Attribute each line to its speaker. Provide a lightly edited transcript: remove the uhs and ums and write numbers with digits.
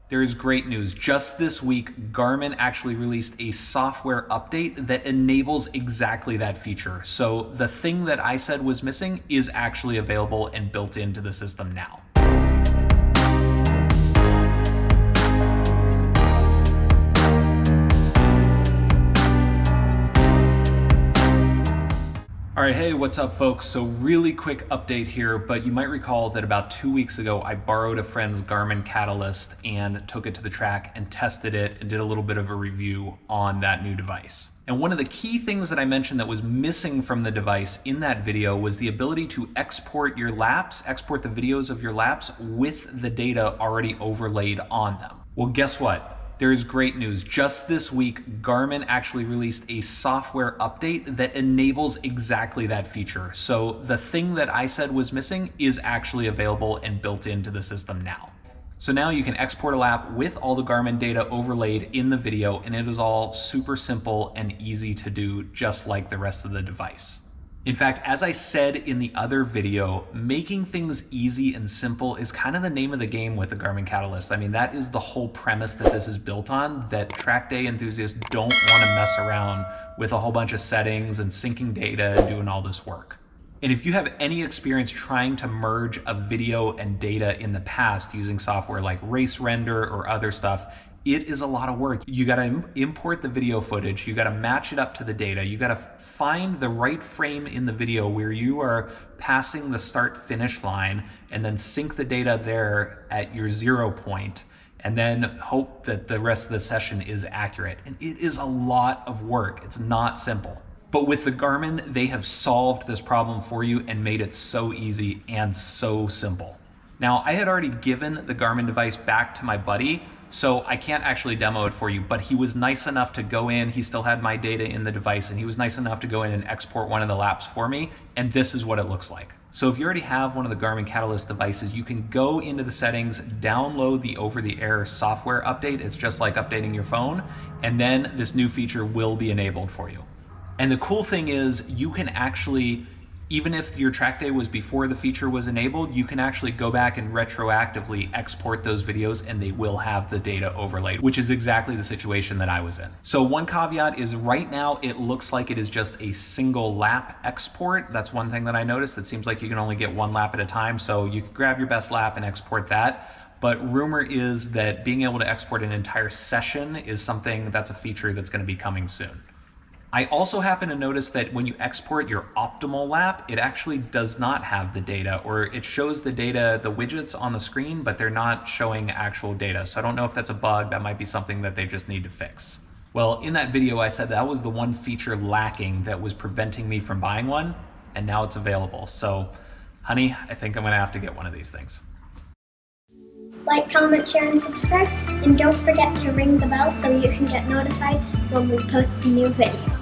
Speaker 1: There is great news. Just this week, Garmin actually released a software update that enables exactly that feature. So the thing that I said was missing is actually available and built into the system now. All right, hey, what's up folks? So really quick update here, but you might recall that about 2 weeks ago, I borrowed a friend's Garmin Catalyst and took it to the track and tested it and did a little bit of a review on that new device. And one of the key things that I mentioned that was missing from the device in that video was the ability to export your laps, export the videos of your laps with the data already overlaid on them. Well, guess what? There is great news. Just this week, Garmin actually released a software update that enables exactly that feature. So the thing that I said was missing is actually available and built into the system now. So now you can export a lap with all the Garmin data overlaid in the video, and it is all super simple and easy to do, just like the rest of the device. In fact, as I said in the other video, making things easy and simple is kind of the name of the game with the Garmin Catalyst. I mean, that is the whole premise that this is built on, that track day enthusiasts don't want to mess around with a whole bunch of settings and syncing data and doing all this work. And if you have any experience trying to merge a video and data in the past using software like Race Render or other stuff, it is a lot of work. You gotta import the video footage, you gotta match it up to the data, you gotta find the right frame in the video where you are passing the start-finish line, and then sync the data there at your 0 point, and then hope that the rest of the session is accurate. And it is a lot of work. It's not simple. But with the Garmin, they have solved this problem for you and made it so easy and so simple. Now, I had already given the Garmin device back to my buddy, so I can't actually demo it for you, but he was nice enough to go in, he still had my data in the device, and he was nice enough to go in and export one of the laps for me, and this is what it looks like. So if you already have one of the Garmin Catalyst devices, you can go into the settings, download the over-the-air software update, it's just like updating your phone, and then this new feature will be enabled for you. And the cool thing is, you can actually, even if your track day was before the feature was enabled, you can actually go back and retroactively export those videos and they will have the data overlaid, which is exactly the situation that I was in. So one caveat is right now it looks like it is just a single lap export. That's one thing that I noticed. It seems like you can only get one lap at a time, so you can grab your best lap and export that. But rumor is that being able to export an entire session is something that's a feature that's going to be coming soon. I also happen to notice that when you export your optimal lap, it actually does not have the data, or it shows the data, the widgets on the screen, but they're not showing actual data. So I don't know if that's a bug. That might be something that they just need to fix. Well, in that video, I said that was the one feature lacking that was preventing me from buying one, and now it's available. So, honey, I think I'm gonna have to get one of these things.
Speaker 2: Like, comment, share, and subscribe, and don't forget to ring the bell so you can get notified when we post a new video.